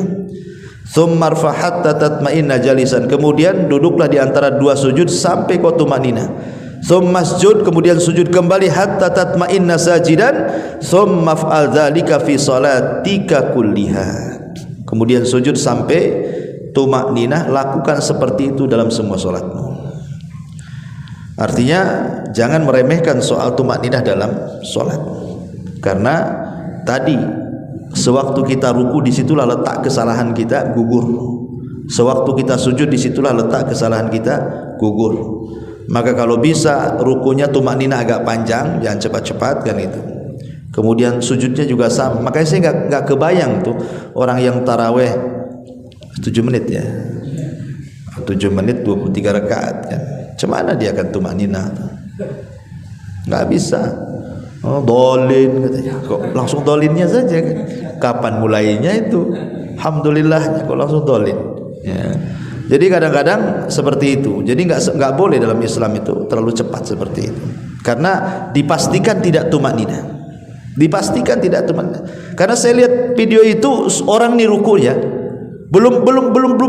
Tsummarfa hatta tatma'inna jalisan. Kemudian duduklah di antara dua sujud sampai kau tumakninah. Tsummasjud, kemudian sujud kembali hatta tatma'inna sajidan. Tsummaf'al dzalika fi shalatika kulliha. Kemudian sujud sampai tumakninah, lakukan seperti itu dalam semua salatmu. Artinya jangan meremehkan soal tumakninah dalam salat. Karena tadi sewaktu kita ruku disitulah letak kesalahan kita gugur. Sewaktu kita sujud disitulah letak kesalahan kita gugur. Maka kalau bisa rukunya tumakninah agak panjang, jangan cepat-cepat kan itu. Kemudian sujudnya juga sama. Makanya saya nggak kebayang tuh orang yang taraweh 7 menit ya, 7 menit 23 rakaat kan. Cemana dia akan tumakninah? Nggak bisa. Oh, dolin katanya. Kok langsung dolinnya saja kan? Kapan mulainya itu? Alhamdulillahnya kok langsung dolin. Ya. Jadi kadang-kadang seperti itu. Jadi nggak boleh dalam Islam itu terlalu cepat seperti itu. Karena dipastikan tidak tumakninah. Dipastikan tidak tumakninah. Karena saya lihat video itu orang nih ruku ya, belum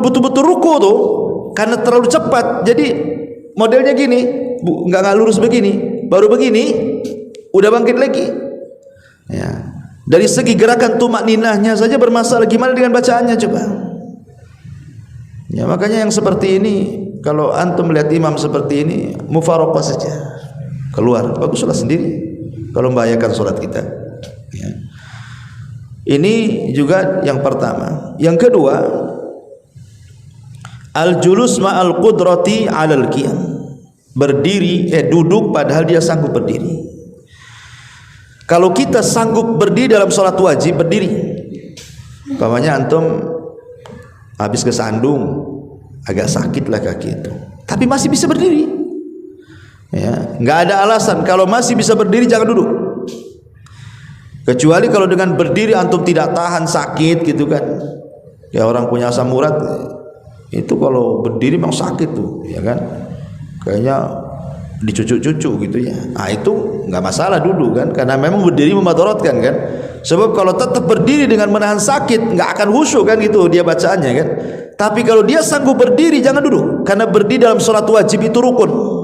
betul-betul ruku tuh, karena terlalu cepat. Jadi modelnya gini, nggak lurus begini, baru begini, udah bangkit lagi. Ya. Dari segi gerakan tumakninahnya saja bermasalah, gimana dengan bacaannya coba? Ya, makanya yang seperti ini, kalau antum melihat imam seperti ini, mufaraqah saja, keluar, baguslah sendiri. Kalau membahayakan sholat kita. Ya. Ini juga yang pertama. Yang kedua, al-julus ma'al qudrati 'alal qiyam. Berdiri, duduk padahal dia sanggup berdiri. Kalau kita sanggup berdiri dalam sholat wajib, berdiri. Umpamanya antum habis kesandung, agak sakit lah kaki itu, tapi masih bisa berdiri. Ya, nggak ada alasan kalau masih bisa berdiri jangan duduk. Kecuali kalau dengan berdiri antum tidak tahan sakit gitu kan. Ya orang punya asam urat itu kalau berdiri memang sakit tuh, ya kan? Kayaknya dicucuk-cucuk gitu ya. Nah itu nggak masalah duduk kan, karena memang berdiri memadaratkan kan. Sebab kalau tetap berdiri dengan menahan sakit nggak akan khusyuk kan gitu dia bacaannya kan. Tapi kalau dia sanggup berdiri jangan duduk, karena berdiri dalam sholat wajib itu rukun.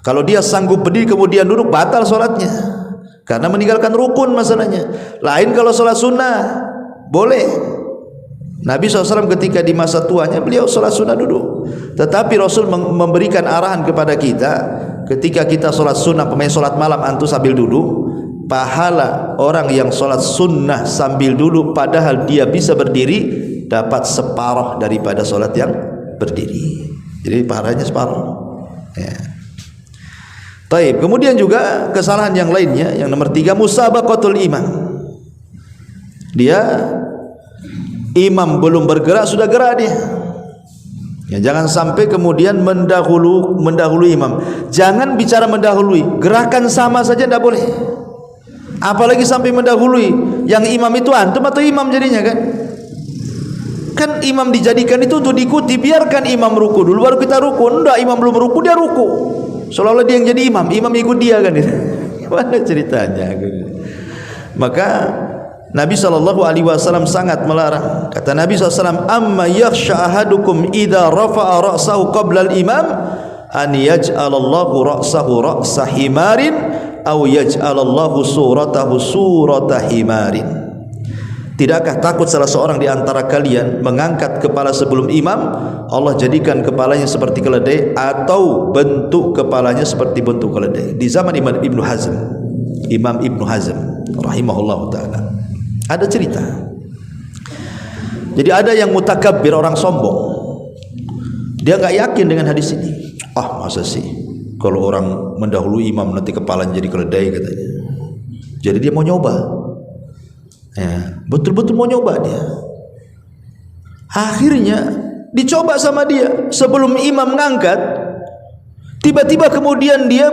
Kalau dia sanggup berdiri kemudian duduk, batal sholatnya, karena meninggalkan rukun masalahnya. Lain kalau sholat sunnah boleh. Nabi SAW ketika di masa tuanya beliau sholat sunnah duduk. Tetapi Rasul memberikan arahan kepada kita, ketika kita sholat sunnah, pemain sholat malam antum sambil duduk, pahala orang yang sholat sunnah sambil duduk padahal dia bisa berdiri dapat separuh daripada sholat yang berdiri. Jadi pahalanya separuh. Ya. Taib. Kemudian juga kesalahan yang lainnya, yang nomor 3, musabaqatul imam. Dia imam belum bergerak sudah gerak dia. Ya, jangan sampai kemudian mendahului imam. Jangan bicara mendahului, gerakan sama saja tidak boleh. Apalagi sampai mendahului. Yang imam itu antum atau imam jadinya kan? Kan imam dijadikan itu untuk diikuti. Biarkan imam ruku dulu baru kita ruku. Enggak, imam belum ruku dia ruku. Seolah-olah dia yang jadi imam ikut dia kan. Gimana ceritanya? Maka Nabi SAW sangat melarang. Kata Nabi SAW, amma yakhsha ahadukum idza rafa'a ra'sahu qabla al-imam an yaj'alallahu ra'sahu ra'sa himarin aw yaj'alallahu suratahu surata himarin. Tidakkah takut salah seorang di antara kalian mengangkat kepala sebelum imam, Allah jadikan kepalanya seperti keledai atau bentuk kepalanya seperti bentuk keledai. Di zaman Imam Ibnu Hazm rahimahullah ta'ala ada cerita. Jadi ada yang mutakabbir, orang sombong. Dia enggak yakin dengan hadis ini. Masa sih kalau orang mendahului imam nanti kepalanya jadi keledai katanya. Jadi dia mau nyoba. Ya, betul-betul mau nyoba dia. Akhirnya dicoba sama dia. Sebelum imam mengangkat, tiba-tiba kemudian dia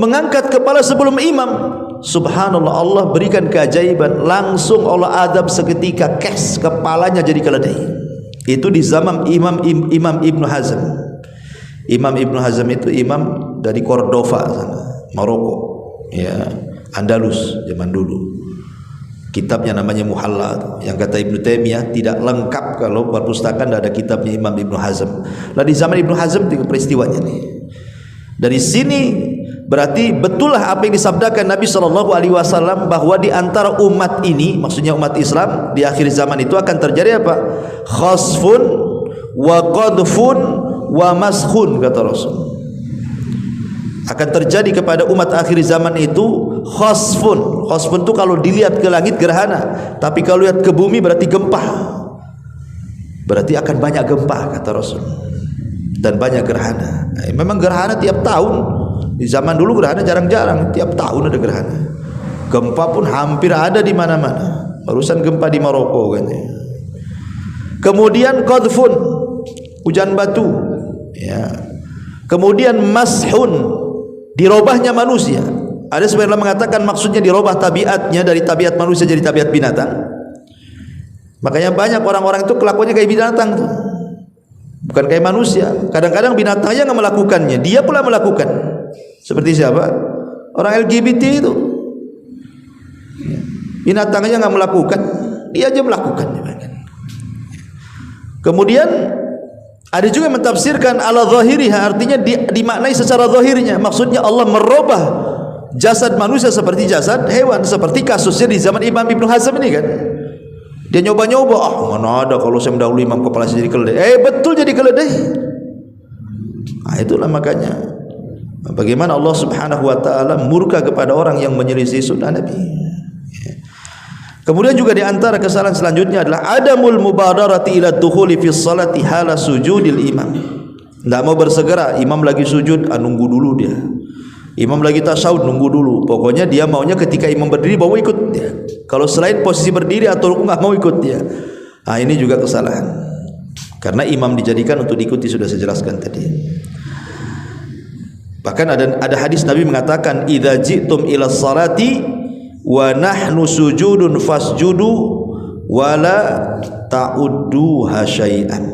mengangkat kepala sebelum imam. Subhanallah, Allah berikan keajaiban, langsung Allah adab seketika, kes kepalanya jadi keledai. Itu di zaman Imam Ibnu Hazm. Imam Ibnu Hazm itu imam dari Cordova sana, Maroko, ya, Andalus zaman dulu. Kitabnya namanya Muhalla, yang kata Ibnu Taimiyah tidak lengkap kalau perpustakaan tidak ada kitabnya Imam Ibnu Hazm. Nah di zaman Ibnu Hazm itu peristiwanya nih. Dari sini berarti betullah apa yang disabdakan Nabi SAW bahwa di antara umat ini, maksudnya umat Islam di akhir zaman itu akan terjadi apa? Khasfun wa qadfun wa maskhun, kata Rasul. Akan terjadi kepada umat akhir zaman itu khasfun. Khasfun itu kalau dilihat ke langit gerhana, tapi kalau lihat ke bumi berarti gempa. Berarti akan banyak gempa, kata Rasul, dan banyak gerhana. Memang gerhana tiap tahun. Di zaman dulu gerhana jarang-jarang, tiap tahun ada gerhana. Gempa pun hampir ada di mana-mana. Barusan gempa di Maroko kan. Kemudian qadfun, hujan batu, ya. Kemudian mashun, dirobahnya manusia. Ada sebagian mengatakan maksudnya dirobah tabiatnya, dari tabiat manusia jadi tabiat binatang. Makanya banyak orang-orang itu kelakuannya kayak binatang tuh, bukan kayak manusia. Kadang-kadang binatangnya nggak melakukannya, dia pula melakukan. Seperti siapa? Orang LGBT itu, binatangnya nggak melakukan, dia aja melakukan. Kemudian ada juga yang mentafsirkan ala zahiriha, artinya dimaknai secara zahirnya. Maksudnya Allah merubah jasad manusia seperti jasad hewan, seperti kasusnya di zaman Imam Ibnu Hazm ini kan. Dia nyoba-nyoba, mana ada kalau saya mendahului imam kepala saya jadi keledai. Betul jadi keledai. Nah, itulah makanya bagaimana Allah Subhanahu wa taala murka kepada orang yang menyelisih sunnah Nabi. Kemudian juga di antara kesalahan selanjutnya adalah adamul mubadarati ila dukhuli fi sholati hala sujudil imam. Tidak mau bersegera, imam lagi sujud, nunggu dulu dia. Imam lagi tasyahud, nunggu dulu. Pokoknya dia maunya ketika imam berdiri baru ikut dia. Kalau selain posisi berdiri atau rukuk nggak mau ikut dia. Nah, ini juga kesalahan. Karena imam dijadikan untuk diikuti, sudah saya jelaskan tadi. Bahkan ada hadis Nabi mengatakan, idza ji'tum ila sholati wa nahnu sujudun fasjudu wala ta'udduha syai'an.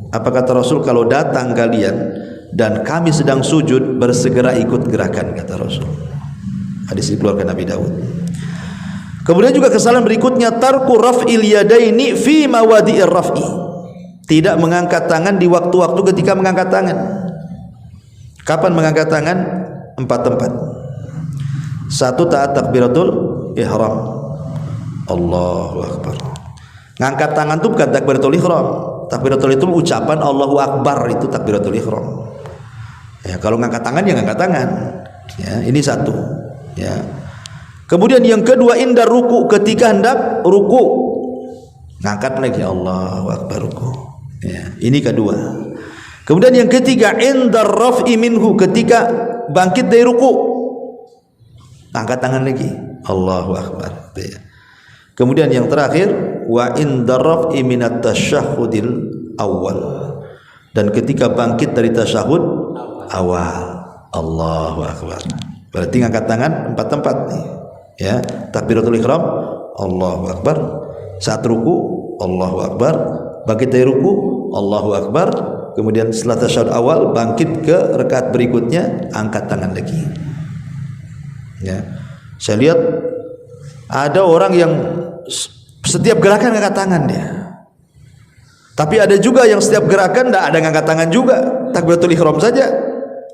Apa kata Rasul? Kalau datang kalian dan kami sedang sujud, bersegera ikut gerakan, kata Rasul. Hadis dikeluarkan Nabi Daud. Kemudian juga kesalahan berikutnya, tarku raf'il yadaini fi mawadi'ir raf'i. Tidak mengangkat tangan di waktu-waktu ketika mengangkat tangan. Kapan mengangkat tangan? 4 tempat. 1, taat takbiratul ihram, Allahu akbar. Ngangkat tangan itu bukan takbiratul ihram. Takbiratul itu ucapan Allahu akbar, itu takbiratul ihram. Ya, kalau ngangkat tangan ya ngangkat tangan. Ya, ini 1. Ya. Kemudian yang kedua, indar ruku, ketika hendak ruku, ngangkat lagi Allahu akbar ruku. Ya, ini kedua. Kemudian yang ketiga, indar raf'i minhu, ketika bangkit dari ruku, angkat tangan lagi Allahu akbar. Ya. Kemudian yang terakhir, wa indar raf'i minat tasyahhudil awal, dan ketika bangkit dari tasyahud awal, Allahu akbar. Berarti angkat tangan 4 tempat nih. Ya, takbiratul ihram Allahu akbar, saat ruku Allahu akbar, bangkit dari ruku Allahu akbar, kemudian setelah tasyahud awal bangkit ke rakaat berikutnya, angkat tangan lagi. Ya. Saya lihat ada orang yang Setiap gerakan ngangkat tangan dia. Tapi ada juga yang setiap gerakan tidak ada ngangkat tangan juga, takbiratul ihram saja.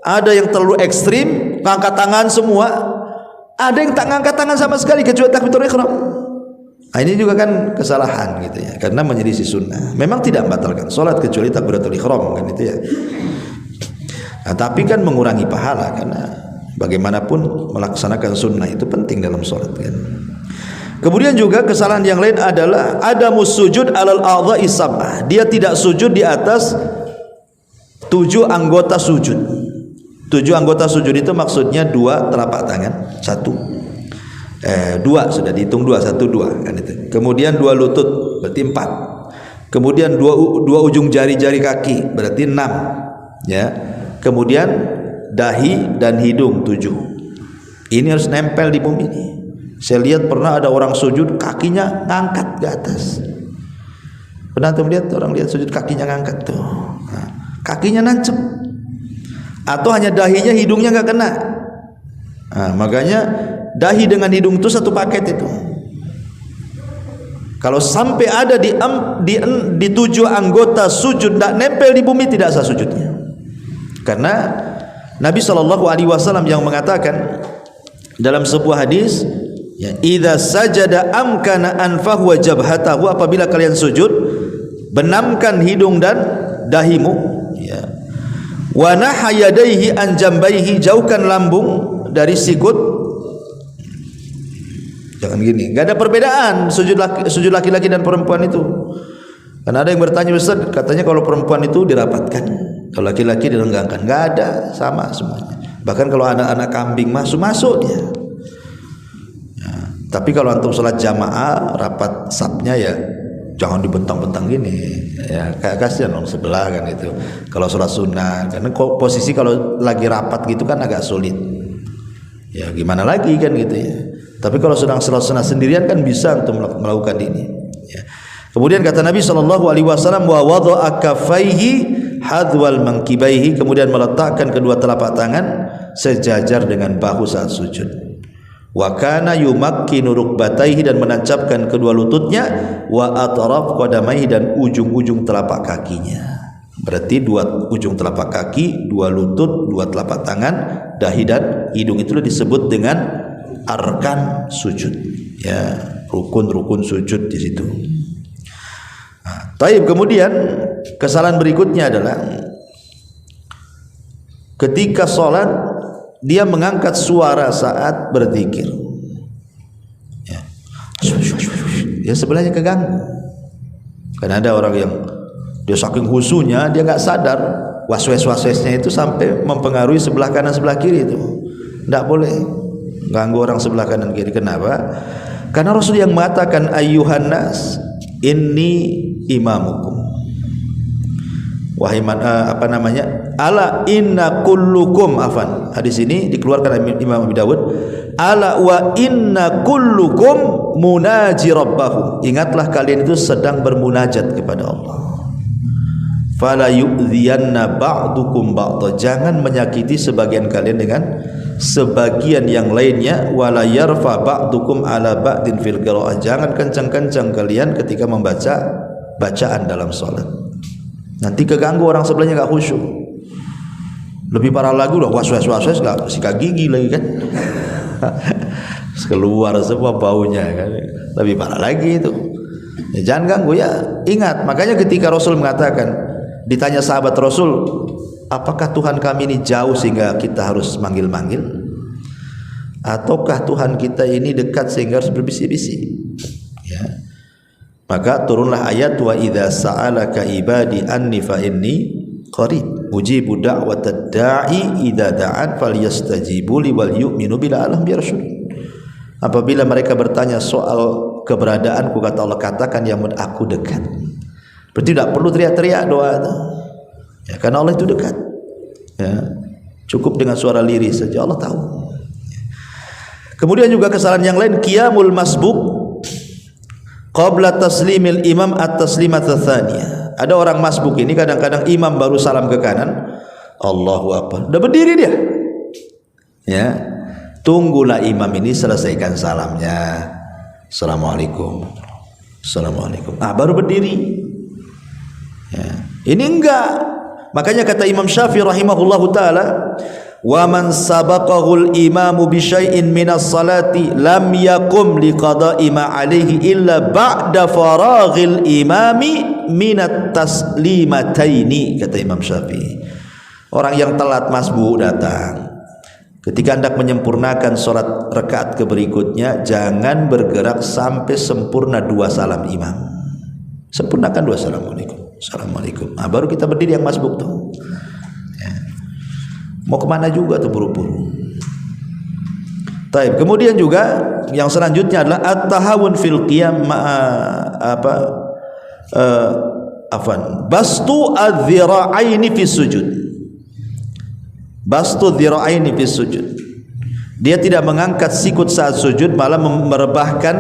Ada yang terlalu ekstrim, ngangkat tangan semua. Ada yang tak ngangkat tangan sama sekali kecuali takbiratul ihram. Nah, ini juga kan kesalahan gitu ya, karena menyelisih sunnah. Memang tidak membatalkan salat kecuali takbiratul ihram kan itu ya. Nah, tapi kan mengurangi pahala, karena bagaimanapun melaksanakan sunnah itu penting dalam salat kan. Kemudian juga kesalahan yang lain adalah adamus sujud alal a'dha'i sab'ah. Dia tidak sujud di atas 7 anggota sujud. 7 anggota sujud itu maksudnya 2 telapak tangan, 2 sudah dihitung 2, 1 2 kan itu. Kemudian 2 lutut berarti 4. Kemudian 2 ujung jari-jari kaki berarti 6 ya. Kemudian dahi dan hidung 7. Ini harus nempel di bumi ini. Saya lihat pernah ada orang sujud kakinya ngangkat ke atas. Pernah tuh lihat orang lihat sujud kakinya ngangkat tuh. Nah, kakinya nancep. Atau hanya dahinya, hidungnya nggak kena. Nah, makanya dahi dengan hidung itu satu paket itu. Kalau sampai ada di 7 anggota sujud tidak nempel di bumi, tidak sah sujudnya. Karena Nabi SAW yang mengatakan dalam sebuah hadis, ya, idza sajada amkana anfahu wa jabhatahu, apabila kalian sujud benamkan hidung dan dahimu, ya. Wa nahayadaihi an jambaihi, jauhkan lambung dari sikut. Jangan gini, enggak ada perbedaan sujud laki-laki dan perempuan itu. Karena ada yang bertanya, Ustaz, katanya kalau perempuan itu dirapatkan, kalau laki-laki dilenggangkan. Enggak ada, sama semuanya. Bahkan kalau anak-anak kambing masuk dia. Tapi kalau antum sholat jamaah rapat sapnya ya jangan dibentang-bentang gini ya, kayak kasihan orang sebelah kan itu. Kalau sholat sunnah, karena posisi kalau lagi rapat gitu kan agak sulit ya, gimana lagi kan gitu ya. Tapi kalau sedang sholat sunnah sendirian kan bisa untuk melakukan ini ya. Kemudian kata Nabi SAW, wa wada'a kaffaihi hadwal mankibaihi, kemudian meletakkan kedua telapak tangan sejajar dengan bahu saat sujud. Wa kana yumakkinu rukbataihi, dan menancapkan kedua lututnya, wa atraf qadamaihi, dan ujung-ujung telapak kakinya. Berarti 2 ujung telapak kaki, 2 lutut, 2 telapak tangan, dahi dan hidung, itulah disebut dengan arkan sujud ya, rukun-rukun sujud di situ. Nah, taib. Kemudian kesalahan berikutnya adalah ketika sholat dia mengangkat suara saat berzikir ya, sebelahnya keganggu. Karena ada orang yang dia saking khusyuknya dia nggak sadar waswes-waswesnya itu sampai mempengaruhi sebelah kanan sebelah kiri itu. Tidak boleh ganggu orang sebelah kanan kiri. Kenapa? Karena Rasul yang mengatakan ayyuhan nas inni imamukum, wahai ala inna kullukum afan. Hadis ini dikeluarkan Imam Abu Dawud. Ala wa inna kullukum munaji rabbahu, ingatlah kalian itu sedang bermunajat kepada Allah. Fala yu'dhiyanna ba'dukum ba'dha, jangan menyakiti sebagian kalian dengan sebagian yang lainnya. Wala yarfa ba'dukum ala ba'din fil qira'ah, jangan kencang-kencang kalian ketika membaca bacaan dalam salat. Nanti keganggu orang sebelahnya enggak khusyuk. Lebih parah lagi loh, was-was enggak sikat gigi lagi kan. Keluar semua baunya kan. Lebih parah lagi itu. Ya, jangan ganggu ya. Ingat, makanya ketika Rasul mengatakan, ditanya sahabat Rasul, apakah Tuhan kami ini jauh sehingga kita harus manggil-manggil? Ataukah Tuhan kita ini dekat sehingga harus berbisik-bisik? Ya. Maka turunlah ayat wa idza sa'alaka ibadi anni fa inni qarib ujibu da'watad da'i idza da'an falyastajibu li wal yu'minu bila alam yarshud. Apabila mereka bertanya soal keberadaanku, kata Allah, katakan ya aku dekat. Berarti tidak perlu teriak-teriak doa itu. Ya, karena Allah itu dekat. Ya, cukup dengan suara lirih saja Allah tahu. Kemudian juga kesalahan yang lain, qiyamul masbuk qabla taslimil imam at-taslimat tsaniyah. Ada orang masbuk ini kadang-kadang imam baru salam ke kanan, Allahu Akbar, udah berdiri dia. Ya, tunggulah imam ini selesaikan salamnya. Assalamualaikum. Assalamualaikum. Baru berdiri. Ya. Ini enggak. Makanya kata Imam Syafi'i rahimahullahu taala, wa man sabaqahul imamu bi syai'in minas salati lam yakum liqada'i ma alaihi illa ba'da faraghil imami minat taslimataini, kata Imam Syafi'i. Orang yang telat masbu datang, ketika hendak menyempurnakan sholat rakaat keberikutnya, jangan bergerak sampai sempurna 2 salam imam. Sempurnakan 2 assalamualaikum, assalamualaikum. Baru kita berdiri yang masbuk tuh. Ya. Mau kemana juga tuh buru-buru. Taib. Kemudian juga yang selanjutnya adalah at-tahawun fil qiyam bastu adh-dhira'aini fi sujud. Bastu dhira'aini fi sujud. Dia tidak mengangkat sikut saat sujud, malah merebahkan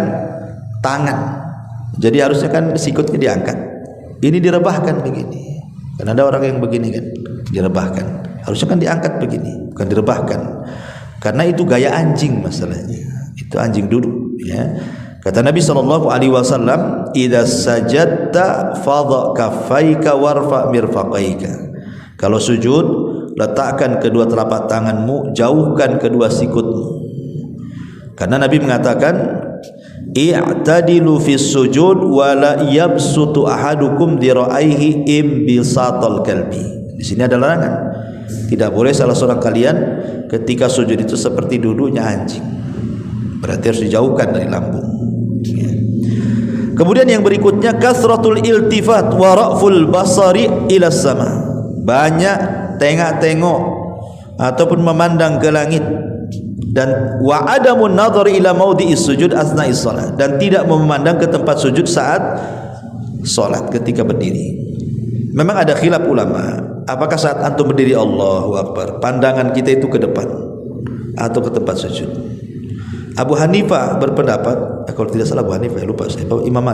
tangan. Jadi harusnya kan sikutnya diangkat. Ini direbahkan begini. Kan ada orang yang begini kan, direbahkan. Harusnya kan diangkat begini, bukan direbahkan. Karena itu gaya anjing masalahnya. Itu anjing duduk, ya. Kata Nabi SAW, idza sajadta fadha kaffaika warfa mirfaqaika. Kalau sujud, letakkan kedua telapak tanganmu, jauhkan kedua sikutmu. Karena Nabi mengatakan, i'tadilu fis sujud wa la yabsutu ahadukum dira'aihi imbisatal kalbi. Di sini ada larangan. Tidak boleh salah seorang kalian ketika sujud itu seperti duduknya anjing. Berarti harus dijauhkan dari lambung. Ya. Kemudian yang berikutnya kasratul iltifat wa ra'ful basari ila sama. Banyak tengok-tengok ataupun memandang ke langit, dan wa adamun nadhar ila maudhi'is sujud asna'is shalah, dan tidak memandang ke tempat sujud saat salat ketika berdiri. Memang ada khilaf ulama, apakah saat antum berdiri Allahu Akbar pandangan kita itu ke depan atau ke tempat sujud? Abu Hanifah berpendapat, kalau tidak salah Abu Hanifah, lupa saya, Imam Malik